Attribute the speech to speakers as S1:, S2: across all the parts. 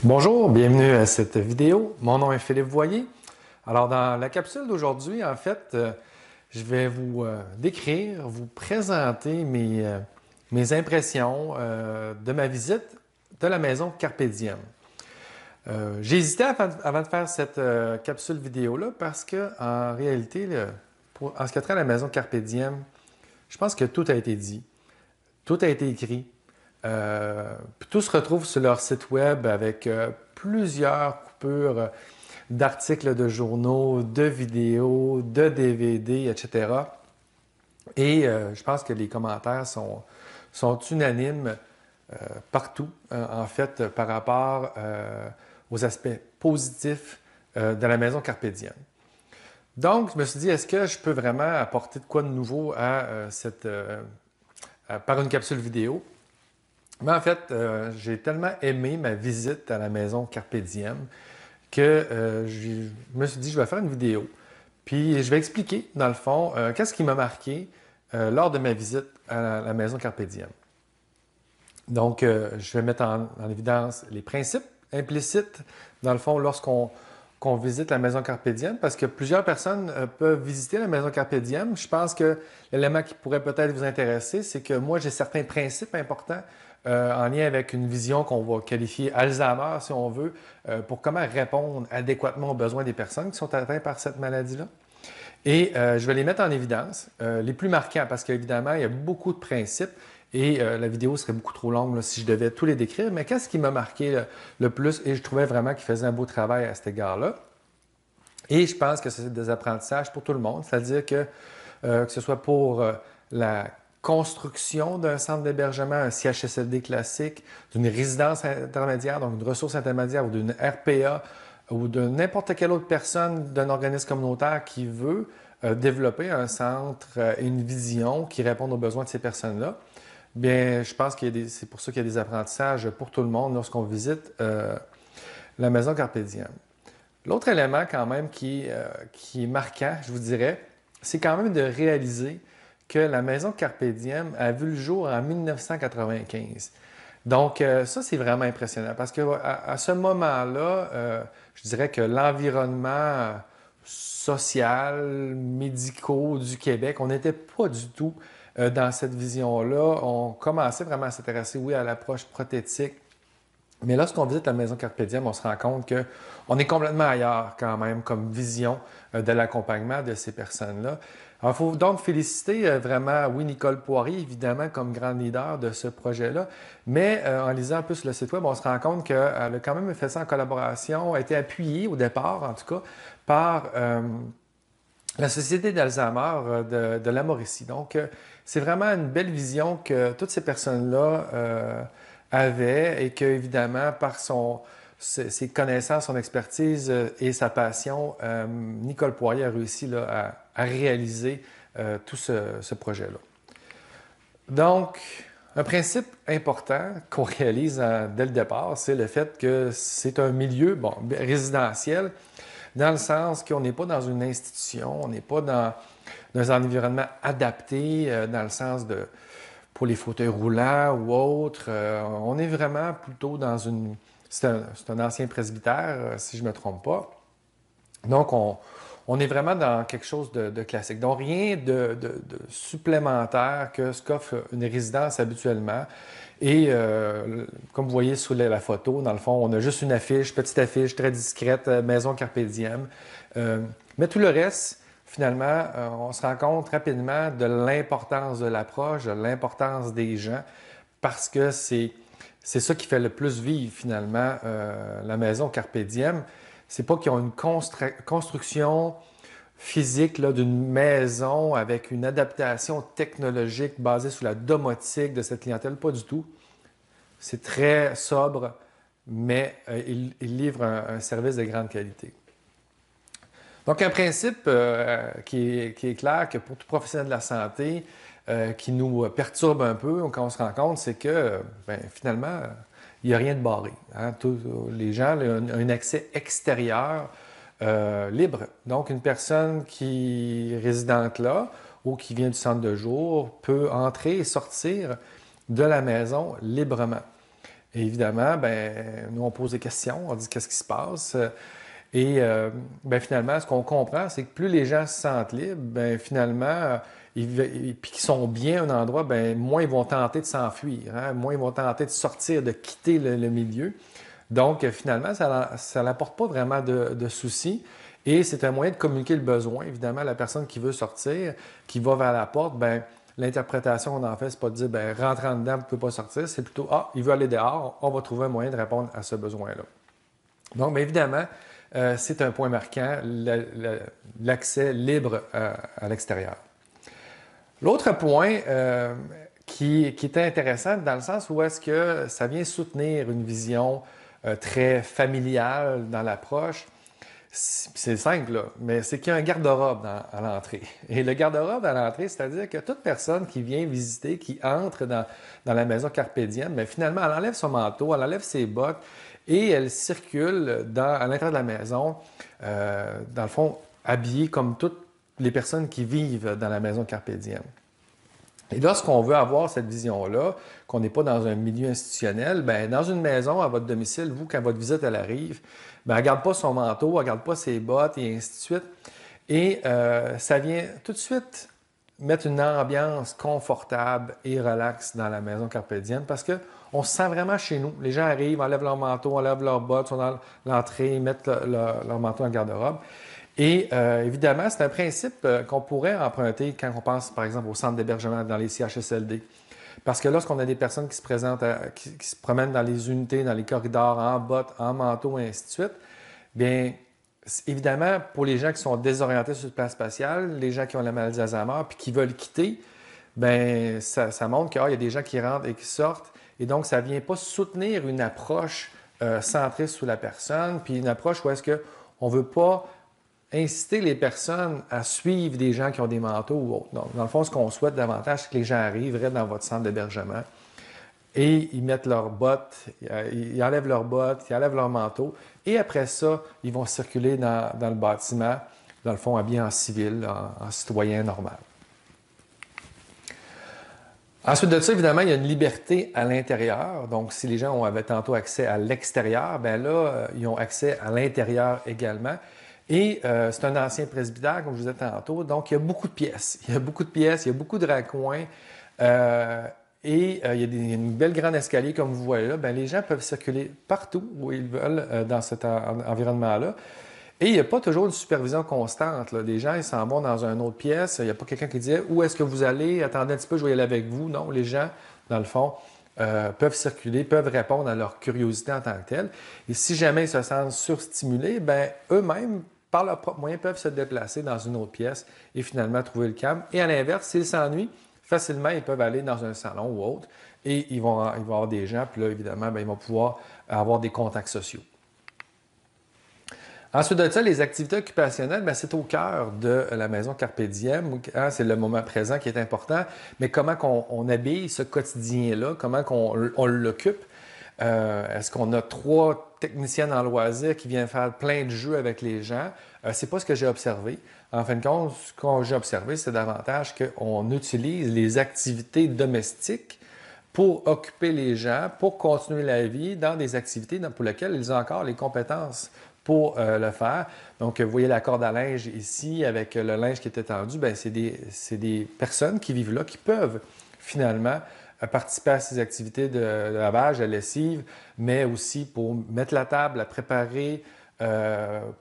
S1: Bonjour, bienvenue à cette vidéo. Mon nom est Philippe Voyer. Alors, dans la capsule d'aujourd'hui, en fait, je vais vous décrire, vous présenter mes impressions de ma visite de la maison Carpe Diem. J'ai hésité avant de faire cette capsule vidéo-là parce que, en réalité, en ce qui a trait à la maison Carpe Diem, je pense que tout a été dit, tout a été écrit. Puis tout se retrouve sur leur site web avec plusieurs coupures d'articles de journaux, de vidéos, de DVD, etc. Et je pense que les commentaires sont unanimes partout, en fait, par rapport aux aspects positifs de la maison Carpe Diem. Donc, je me suis dit, est-ce que je peux vraiment apporter de quoi de nouveau par une capsule vidéo? Mais en fait, j'ai tellement aimé ma visite à la maison Carpe Diem que je me suis dit, je vais faire une vidéo. Puis je vais expliquer, dans le fond, qu'est-ce qui m'a marqué lors de ma visite à la maison Carpe Diem. Donc, je vais mettre en évidence les principes implicites, dans le fond, lorsqu'on visite la maison Carpe Diem, parce que plusieurs personnes peuvent visiter la maison Carpe Diem. Je pense que l'élément qui pourrait peut-être vous intéresser, c'est que moi, j'ai certains principes importants en lien avec une vision qu'on va qualifier Alzheimer, si on veut, pour comment répondre adéquatement aux besoins des personnes qui sont atteintes par cette maladie-là. Et je vais les mettre en évidence, les plus marquants, parce qu'évidemment, il y a beaucoup de principes et la vidéo serait beaucoup trop longue là, si je devais tous les décrire. Mais qu'est-ce qui m'a marqué le plus et je trouvais vraiment qu'il faisait un beau travail à cet égard-là? Et je pense que c'est des apprentissages pour tout le monde, c'est-à-dire que ce soit pour la construction d'un centre d'hébergement, un CHSLD classique, d'une résidence intermédiaire, donc une ressource intermédiaire ou d'une RPA ou de n'importe quelle autre personne d'un organisme communautaire qui veut développer un centre et une vision qui répondent aux besoins de ces personnes-là. Bien, je pense que c'est pour ça qu'il y a des apprentissages pour tout le monde lorsqu'on visite la maison Carpe Diem. L'autre élément quand même qui est marquant, je vous dirais, c'est quand même de réaliser que la maison Carpe Diem a vu le jour en 1995. Donc ça, c'est vraiment impressionnant parce qu'à ce moment-là, je dirais que l'environnement social, médicaux du Québec, on n'était pas du tout dans cette vision-là. On commençait vraiment à s'intéresser, oui, à l'approche prothétique. Mais lorsqu'on visite la maison Carpe Diem, on se rend compte qu'on est complètement ailleurs quand même comme vision de l'accompagnement de ces personnes-là. Alors, il faut donc féliciter vraiment, oui, Nicole Poirier, évidemment, comme grande leader de ce projet-là, mais en lisant un peu sur le site web, on se rend compte qu'elle a quand même fait ça en collaboration, a été appuyée au départ, en tout cas, par la Société d'Alzheimer de la Mauricie. Donc, c'est vraiment une belle vision que toutes ces personnes-là avaient et que, évidemment, par ses connaissances, son expertise et sa passion, Nicole Poirier a réussi là, à réaliser tout ce projet-là. Donc, un principe important qu'on réalise dès le départ, c'est le fait que c'est un milieu résidentiel, dans le sens qu'on n'est pas dans une institution, on n'est pas dans un environnement adapté, dans le sens pour les fauteuils roulants ou autres. On est vraiment plutôt dans une... C'est un ancien presbytère, si je ne me trompe pas. Donc, on est vraiment dans quelque chose de classique. Donc, rien de supplémentaire que ce qu'offre une résidence habituellement. Et comme vous voyez sur la photo, dans le fond, on a juste une affiche, petite affiche, très discrète, maison Carpe Diem. Mais tout le reste, finalement, on se rend compte rapidement de l'importance de l'approche, de l'importance des gens, parce que c'est ça qui fait le plus vivre, finalement, la maison Carpe Diem. C'est pas qu'ils ont une construction physique d'une maison avec une adaptation technologique basée sur la domotique de cette clientèle, pas du tout. C'est très sobre, mais il livre un service de grande qualité. Donc, un principe qui est clair que pour tout professionnel de la santé, qui nous perturbe un peu quand on se rend compte, c'est que finalement, il n'y a rien de barré. Hein? Les gens ont un accès extérieur libre. Donc, une personne qui est résidente là ou qui vient du centre de jour peut entrer et sortir de la maison librement. Et évidemment, ben, nous, on pose des questions, on dit qu'est-ce qui se passe. Et ben, finalement, ce qu'on comprend, c'est que plus les gens se sentent libres, ben, finalement, puis qu'ils sont bien à un endroit, ben, moins ils vont tenter de s'enfuir, hein, moins ils vont tenter de sortir, de quitter le milieu. Donc, finalement, ça n'apporte pas vraiment de soucis. Et c'est un moyen de communiquer le besoin. Évidemment, la personne qui veut sortir, qui va vers la porte, ben, l'interprétation qu'on en fait, c'est pas de dire, ben, rentrant dedans, vous ne pouvez pas sortir. C'est plutôt, ah, il veut aller dehors, on va trouver un moyen de répondre à ce besoin-là. Donc, bien évidemment, c'est un point marquant, l'accès libre à l'extérieur. L'autre point qui est intéressant dans le sens où est-ce que ça vient soutenir une vision très familiale dans l'approche, c'est simple, là, mais c'est qu'il y a un garde-robe à l'entrée. Et le garde-robe à l'entrée, c'est-à-dire que toute personne qui vient visiter, qui entre dans la maison Carpe Diem, bien, finalement, elle enlève son manteau, elle enlève ses bottes et elle circule à l'intérieur de la maison, dans le fond, habillée comme toutes les personnes qui vivent dans la maison Carpe Diem. Et lorsqu'on veut avoir cette vision-là, qu'on n'est pas dans un milieu institutionnel, bien, dans une maison, à votre domicile, vous, quand votre visite elle arrive, bien, elle ne garde pas son manteau, elle ne garde pas ses bottes, et ainsi de suite. Et ça vient tout de suite mettre une ambiance confortable et relaxe dans la maison Carpe Diem parce qu'on se sent vraiment chez nous. Les gens arrivent, enlèvent leur manteau, enlèvent leurs bottes, sont dans l'entrée, mettent leur manteau dans le garde-robe. Et évidemment, c'est un principe qu'on pourrait emprunter quand on pense, par exemple, au centre d'hébergement dans les CHSLD. Parce que lorsqu'on a des personnes qui se présentent, qui se promènent dans les unités, dans les corridors, en bottes, en manteau, et ainsi de suite, bien, évidemment, pour les gens qui sont désorientés sur le plan spatial, les gens qui ont la maladie d'Alzheimer, puis qui veulent quitter, bien, ça montre qu'il y a des gens qui rentrent et qui sortent. Et donc, ça ne vient pas soutenir une approche centrée sur la personne, puis une approche où est-ce qu'on ne veut pas inciter les personnes à suivre des gens qui ont des manteaux ou autres. Donc, dans le fond, ce qu'on souhaite davantage, c'est que les gens arrivent dans votre centre d'hébergement et ils mettent leurs bottes, ils enlèvent leurs bottes, ils enlèvent leur manteau et après ça, ils vont circuler dans le bâtiment, dans le fond, habillés en civil, en citoyen normal. Ensuite de ça, évidemment, il y a une liberté à l'intérieur. Donc, si les gens avaient tantôt accès à l'extérieur, bien là, ils ont accès à l'intérieur également. Et c'est un ancien presbytère, comme je vous disais tantôt, donc il y a beaucoup de pièces. Il y a beaucoup de pièces, il y a beaucoup de raccoins. Il y a une belle grande escalier, comme vous voyez là. Bien, les gens peuvent circuler partout où ils veulent dans cet environnement-là. Et il n'y a pas toujours une supervision constante, là. Les gens, ils s'en vont dans une autre pièce. Il n'y a pas quelqu'un qui dit « Où est-ce que vous allez? Attendez un petit peu, je vais y aller avec vous. » Non, les gens, dans le fond, peuvent circuler, peuvent répondre à leur curiosité en tant que telle. Et si jamais ils se sentent surstimulés, bien, eux-mêmes, par leurs propres moyens, peuvent se déplacer dans une autre pièce et finalement trouver le calme. Et à l'inverse, s'ils s'ennuient, facilement, ils peuvent aller dans un salon ou autre et ils vont avoir des gens, puis là, évidemment, bien, ils vont pouvoir avoir des contacts sociaux. Ensuite de ça, les activités occupationnelles, bien, c'est au cœur de la maison Carpe Diem. Hein, c'est le moment présent qui est important. Mais comment on habille ce quotidien-là? Comment on l'occupe? Est-ce qu'on a 3 techniciennes en loisirs qui viennent faire plein de jeux avec les gens? C'est pas ce que j'ai observé. En fin de compte, ce que j'ai observé, c'est davantage qu'on utilise les activités domestiques pour occuper les gens, pour continuer la vie dans des activités pour lesquelles ils ont encore les compétences pour le faire. Donc, vous voyez la corde à linge ici avec le linge qui est étendu. Bien, c'est des personnes qui vivent là qui peuvent finalement participer à ces activités de lavage, de lessive, mais aussi pour mettre la table, la préparer,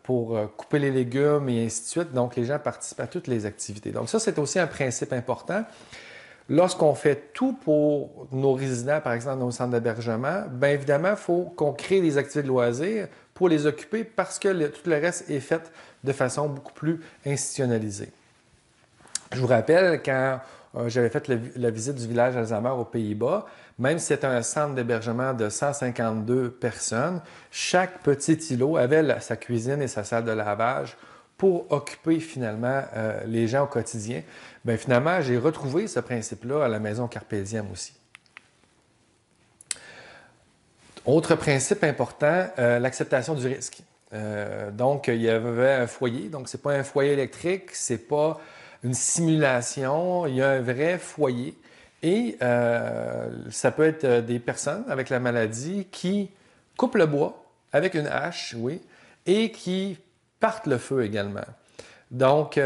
S1: pour couper les légumes et ainsi de suite. Donc, les gens participent à toutes les activités. Donc, ça, c'est aussi un principe important. Lorsqu'on fait tout pour nos résidents, par exemple, dans nos centres d'hébergement, bien évidemment, il faut qu'on crée des activités de loisirs pour les occuper parce que tout le reste est fait de façon beaucoup plus institutionnalisée. Je vous rappelle, quand j'avais fait la visite du village Alzheimer aux Pays-Bas, même si c'était un centre d'hébergement de 152 personnes, chaque petit îlot avait sa cuisine et sa salle de lavage pour occuper finalement les gens au quotidien. Bien, finalement, j'ai retrouvé ce principe-là à la maison Carpe Diem aussi. Autre principe important, l'acceptation du risque. Donc, il y avait un foyer. Donc, ce n'est pas un foyer électrique, ce n'est pas une simulation. Il y a un vrai foyer. Et ça peut être des personnes avec la maladie qui coupent le bois avec une hache, oui, et qui partent le feu également. Donc,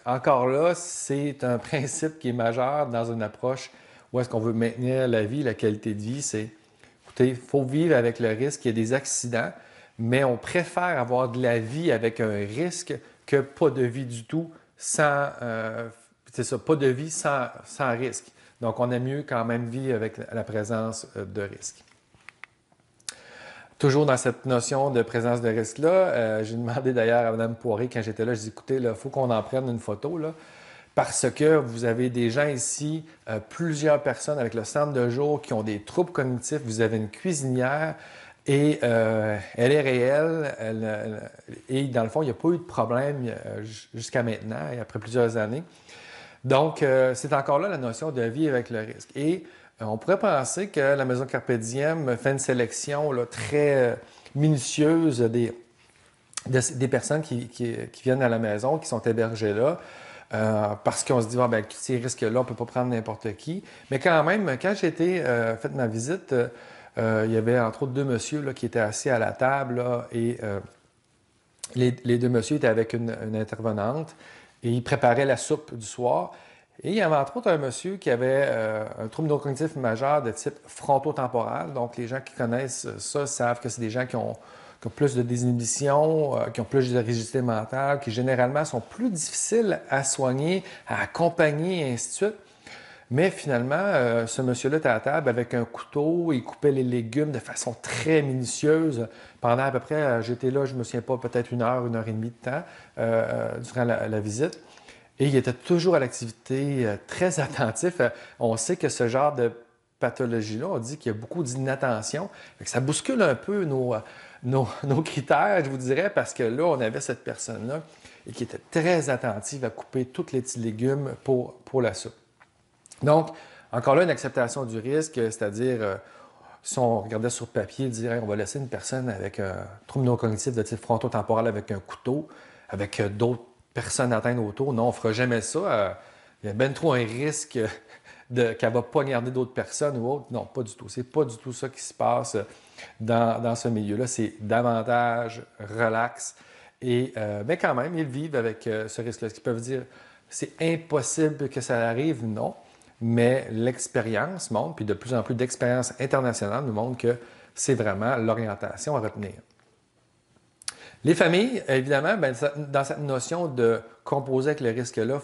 S1: encore là, c'est un principe qui est majeur dans une approche où est-ce qu'on veut maintenir la vie, la qualité de vie. C'est, écoutez, il faut vivre avec le risque qu'il y ait des accidents, mais on préfère avoir de la vie avec un risque que pas de vie du tout sans, c'est ça, pas de vie sans risque. Donc, on aime mieux quand même vivre avec la présence de risque. Toujours dans cette notion de présence de risque-là, j'ai demandé d'ailleurs à Mme Poirier quand j'étais là, je dis écoutez, il faut qu'on en prenne une photo, là, parce que vous avez des gens ici, plusieurs personnes avec le centre de jour qui ont des troubles cognitifs, vous avez une cuisinière et elle est réelle, et dans le fond, il n'y a pas eu de problème jusqu'à maintenant, et après plusieurs années. Donc, c'est encore là la notion de vie avec le risque. Et on pourrait penser que la Maison Carpe Diem fait une sélection là, très minutieuse des personnes qui viennent à la maison, qui sont hébergées là, parce qu'on se dit, ben, ces risques-là, on ne peut pas prendre n'importe qui. Mais quand même, quand j'ai fait ma visite, il y avait entre autres deux messieurs là, qui étaient assis à la table, là, et les deux messieurs étaient avec une intervenante, et ils préparaient la soupe du soir. Et il y avait entre autres un monsieur qui avait un trouble neurocognitif majeur de type frontotemporal. Donc, les gens qui connaissent ça savent que c'est des gens qui ont plus de désinhibition, qui ont plus de rigidité mentale, qui généralement sont plus difficiles à soigner, à accompagner, et ainsi de suite. Mais finalement, ce monsieur-là était à la table avec un couteau, il coupait les légumes de façon très minutieuse. Pendant à peu près, j'étais là, je ne me souviens pas, peut-être une heure et demie de temps durant la visite. Et il était toujours à l'activité, très attentif. On sait que ce genre de pathologie-là, on dit qu'il y a beaucoup d'inattention. Ça bouscule un peu nos critères, je vous dirais, parce que là, on avait cette personne-là et qui était très attentive à couper tous les petits légumes pour la soupe. Donc, encore là, une acceptation du risque, c'est-à-dire, si on regardait sur papier, dire hey, on va laisser une personne avec un trouble neurocognitif de type frontotemporal avec un couteau, avec d'autres personnes atteintes autour. Non, on ne fera jamais ça. Il y a bien trop un risque qu'elle ne va pas garder d'autres personnes ou autre. Non, pas du tout. C'est pas du tout ça qui se passe dans ce milieu-là. C'est davantage relax. Et, mais quand même, ils vivent avec ce risque-là. Ce qu'ils peuvent dire, c'est impossible que ça arrive, non. Mais l'expérience montre, puis de plus en plus d'expériences internationales nous montrent que c'est vraiment l'orientation à retenir. Les familles, évidemment, bien, dans cette notion de composer avec le risque-là,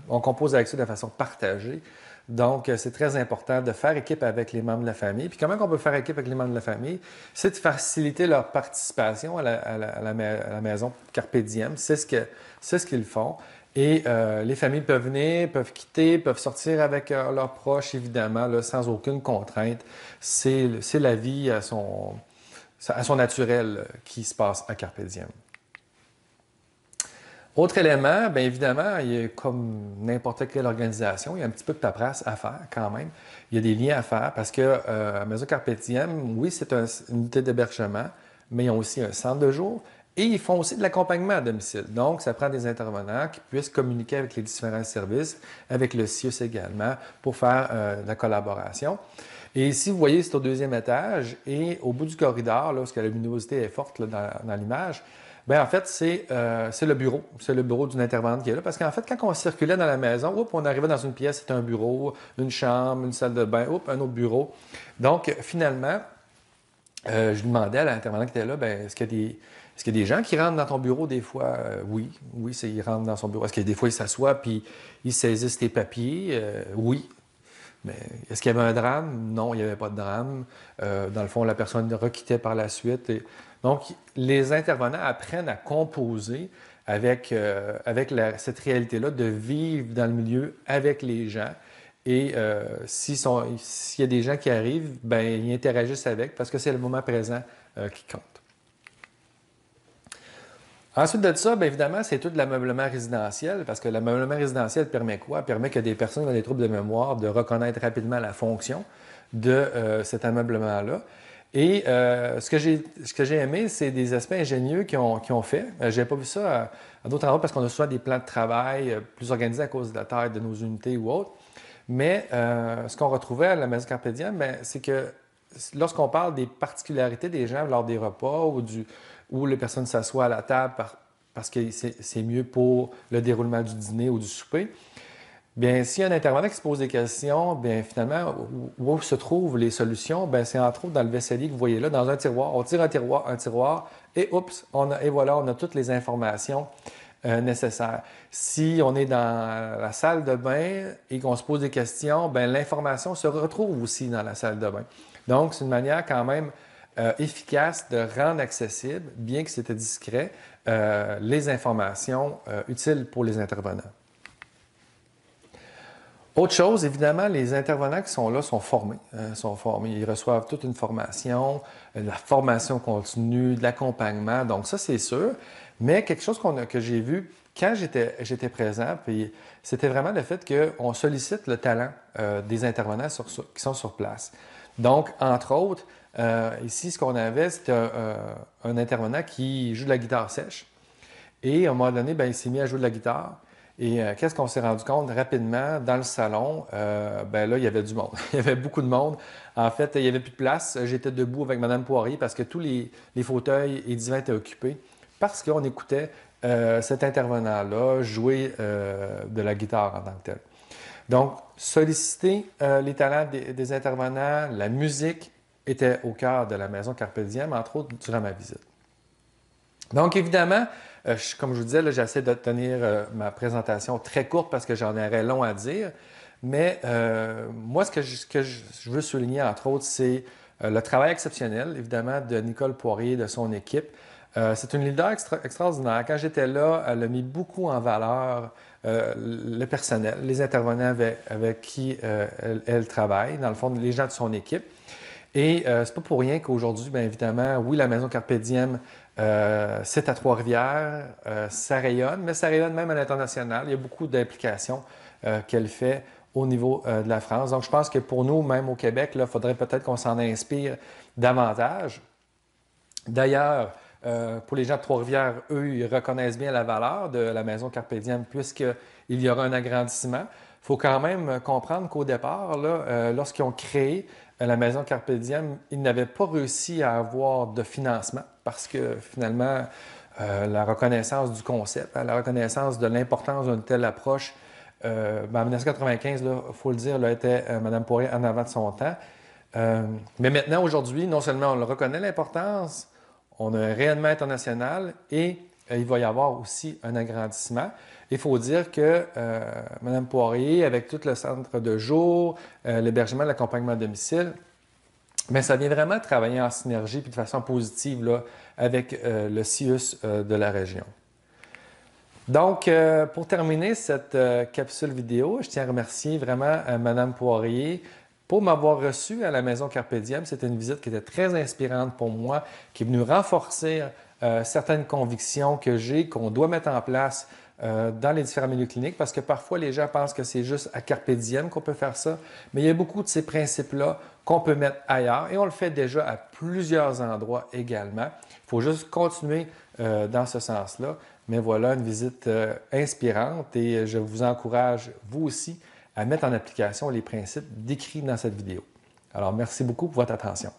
S1: on compose avec ça de façon partagée. Donc, c'est très important de faire équipe avec les membres de la famille. Puis comment on peut faire équipe avec les membres de la famille? C'est de faciliter leur participation à la maison Carpe Diem. C'est ce qu'ils font. Et les familles peuvent venir, peuvent quitter, peuvent sortir avec leurs proches, évidemment, là, sans aucune contrainte. C'est la vie à son naturel qui se passe à Carpe Diem. Autre élément, bien évidemment, il y a comme n'importe quelle organisation, il y a un petit peu de paperasse à faire quand même. Il y a des liens à faire parce que à Maison Carpe Diem, oui, c'est une unité d'hébergement, mais ils ont aussi un centre de jour et ils font aussi de l'accompagnement à domicile. Donc, ça prend des intervenants qui puissent communiquer avec les différents services, avec le CIUS également, pour faire de la collaboration. Et ici, vous voyez, c'est au deuxième étage et au bout du corridor, là, parce que la luminosité est forte là, dans l'image, bien, en fait, c'est le bureau. C'est le bureau d'une intervenante qui est là. Parce qu'en fait, quand on circulait dans la maison, on arrivait dans une pièce, c'était un bureau, une chambre, une salle de bain, un autre bureau. Donc, finalement, je demandais à l'intervenante qui était là, bien, est-ce qu'il y a des gens qui rentrent dans ton bureau des fois? Oui, ils rentrent dans son bureau. Est-ce que des fois, ils s'assoient puis ils saisissent tes papiers? Oui. Mais est-ce qu'il y avait un drame? Non, il n'y avait pas de drame. Dans le fond, la personne requittait par la suite. Donc, les intervenants apprennent à composer avec cette réalité-là, de vivre dans le milieu avec les gens. Et s'il y a des gens qui arrivent, bien, ils interagissent avec parce que c'est le moment présent qui compte. Ensuite de ça, bien évidemment, c'est tout de l'ameublement résidentiel, parce que l'ameublement résidentiel permet quoi? Permet que des personnes qui ont des troubles de mémoire de reconnaître rapidement la fonction de cet ameublement-là. Et ce que j'ai aimé, c'est des aspects ingénieux qu'ils ont fait. Je n'avais pas vu ça à d'autres endroits parce qu'on a souvent des plans de travail plus organisés à cause de la taille de nos unités ou autres. Mais ce qu'on retrouvait à la maison Carpe Diem, ben, c'est que lorsqu'on parle des particularités des gens lors des repas où les personnes s'assoient à la table parce que c'est mieux pour le déroulement du dîner ou du souper, bien, s'il y a un intervenant qui se pose des questions, bien, finalement, où se trouvent les solutions? Bien, c'est entre autres dans le vaisselier que vous voyez là, dans un tiroir. On tire un tiroir, et oups, et voilà, on a toutes les informations nécessaires. Si on est dans la salle de bain et qu'on se pose des questions, bien, l'information se retrouve aussi dans la salle de bain. Donc, c'est une manière quand même efficace de rendre accessible, bien que c'était discret, les informations utiles pour les intervenants. Autre chose, évidemment, les intervenants qui sont là sont formés. Ils reçoivent toute une formation, de la formation continue, de l'accompagnement, donc ça, c'est sûr. Mais quelque chose que j'ai vu quand j'étais présent, puis c'était vraiment le fait qu'on sollicite le talent des intervenants qui sont sur place. Donc, entre autres, ici, ce qu'on avait, c'était un intervenant qui joue de la guitare sèche. Et à un moment donné, bien, il s'est mis à jouer de la guitare. Et qu'est-ce qu'on s'est rendu compte rapidement dans le salon? Ben là, il y avait du monde. Il y avait beaucoup de monde. En fait, il n'y avait plus de place. J'étais debout avec Mme Poirier parce que tous les fauteuils et divans étaient occupés parce qu'on écoutait cet intervenant-là jouer de la guitare en tant que tel. Donc, solliciter les talents des intervenants, la musique était au cœur de la maison Carpe Diem, entre autres durant ma visite. Donc, évidemment, comme je vous disais, j'essaie de tenir ma présentation très courte parce que j'en aurais long à dire. Mais moi, ce que je veux souligner, entre autres, c'est le travail exceptionnel, évidemment, de Nicole Poirier et de son équipe. C'est une leader extraordinaire. Quand j'étais là, elle a mis beaucoup en valeur le personnel, les intervenants avec qui elle travaille, dans le fond, les gens de son équipe. Et c'est pas pour rien qu'aujourd'hui, bien évidemment, oui, la maison Carpe Diem, c'est à Trois-Rivières, ça rayonne, mais ça rayonne même à l'international. Il y a beaucoup d'implications qu'elle fait au niveau de la France. Donc, je pense que pour nous, même au Québec, il faudrait peut-être qu'on s'en inspire davantage. D'ailleurs, pour les gens de Trois-Rivières, eux, ils reconnaissent bien la valeur de la maison Carpe Diem puisqu'il y aura un agrandissement. Il faut quand même comprendre qu'au départ, lorsqu'ils ont créé la maison Carpe Diem, ils n'avaient pas réussi à avoir de financement parce que finalement, la reconnaissance du concept, la reconnaissance de l'importance d'une telle approche, en 1995, il faut le dire, était Mme Poirier en avant de son temps. Mais maintenant, aujourd'hui, non seulement on le reconnaît l'importance, on a un rayonnement international et il va y avoir aussi un agrandissement. Il faut dire que Mme Poirier, avec tout le centre de jour, l'hébergement, l'accompagnement à domicile, bien, ça vient vraiment travailler en synergie et de façon positive là, avec le CIUS de la région. Donc, pour terminer cette capsule vidéo, je tiens à remercier vraiment Mme Poirier pour m'avoir reçu à la maison Carpe Diem. C'était une visite qui était très inspirante pour moi, qui est venue renforcer certaines convictions que j'ai, qu'on doit mettre en place dans les différents milieux cliniques, parce que parfois les gens pensent que c'est juste à Carpe Diem qu'on peut faire ça, mais il y a beaucoup de ces principes-là qu'on peut mettre ailleurs et on le fait déjà à plusieurs endroits également. Il faut juste continuer dans ce sens-là. Mais voilà une visite inspirante et je vous encourage, vous aussi, à mettre en application les principes décrits dans cette vidéo. Alors, merci beaucoup pour votre attention.